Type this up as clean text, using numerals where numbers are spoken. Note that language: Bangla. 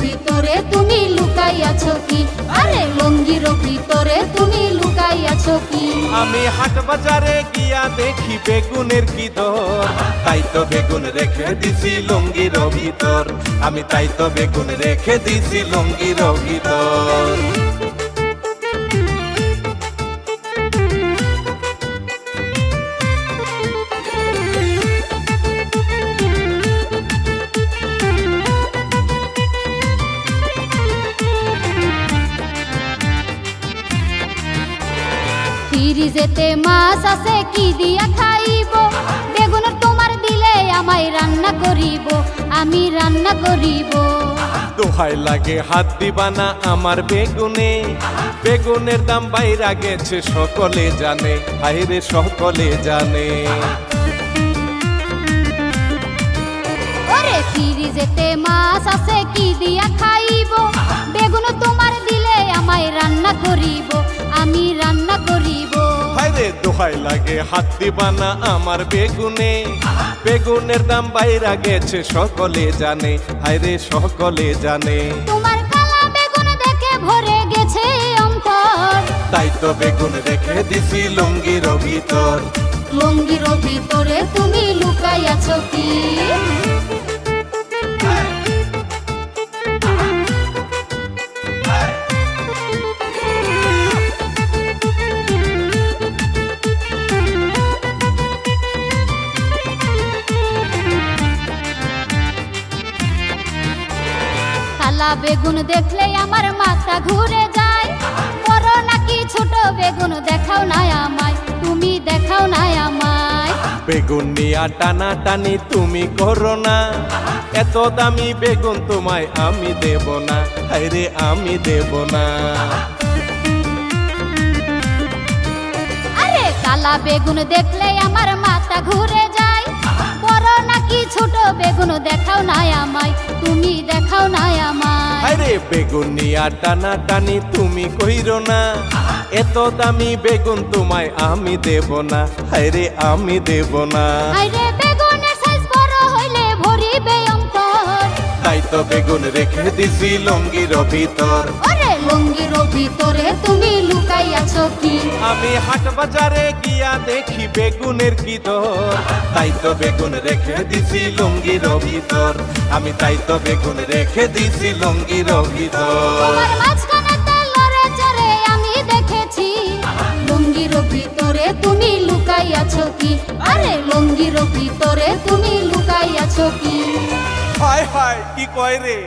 ভিতরে তুমি লুকাইয়াছো কি? আরে লুঙ্গির ভিতরে তুমি লুকাইয়াছো কি? আমি হাট বাজারে গিয়া দেখি বেগুনের কি দর, তাই তো বেগুন রেখে দিছি লুঙ্গির ভিতর। আমি তাই তো বেগুন রেখে দিছি লুঙ্গির ভিতর। ফ্রিজেতে মাছ আছে কি দিয়া খাইব? বেগুন তোমার দিলে আমায় রান্না করিব, আমি রান্না করিব। দোহাই লাগে হাত দিবা না আমার বেগুনে, বেগুনের দাম বাইরা গেছে সকলে জানে, হায়রে সকলে জানে। ওরে ফ্রিজেতে মাছ আছে কি দিয়া খাইব? বেগুন তোমার দিলে আমায় রান্না করিব, আমি রান্না করিব। হায়রে দোহাই লাগে হাত দিবা না আমার বেগুনে, বেগুনের দাম বাইরা গেছে সকলে জানে, হায়রে সকলে জানে। তোমার কালা বেগুন দেখে ভরে গেছে অন্তর, তাই তো বেগুন রেখে দিছি লুঙ্গির ভিতর। লুঙ্গির ভিতরে তুমি লুকাইয়াছো কি? কালা বেগুন দেখলে আমার মাথা ঘুরে যায়, বড় নাকি ছোট বেগুন দেখাও না আমায়, তুমি দেখাও না আমায়। বেগুন নিয়া টানা টানি তুমি করো না, এত দামি বেগুন তোমায় আমি দেব না, হায়রে আমি দেব না। আরে কালা বেগুন দেখলে আমার মাথা ঘুরে যায়, বড় নাকি ছোট বেগুন দেখাও না আমায়, তুমি দেখাও না আমায়। হায়রে বেগুন নিয়া টানা টানি তুমি কইরো না, এত দামি বেগুন তোমায় আমি দেব না, হায়রে আমি দেব না। আরে বেগুনের সাইজ বড় হইলে ভরিবে অন্তর, তাই তো বেগুন রেখে দিছি লুঙ্গির ভিতর। ওরে লুঙ্গির ভিতরে তুমি লুকাইয়াছো কি? আমি হাট বাজারে গিয়া দেখি বেগুনের কি দর, তাই তো বেগুন রেখে দিছি লুঙ্গির ভিতর। আমি তাই তো বেগুন রেখে দিছি লুঙ্গির ভিতর। তোমার মাঝখানেতে লড়ে চড়ে আমি দেখেছি, লুঙ্গির ভিতরে তুমি লুকাইয়াছো কি? আরে লুঙ্গির ভিতরে তুমি লুকাইয়াছো কি? হায় হায় কি কয় রে।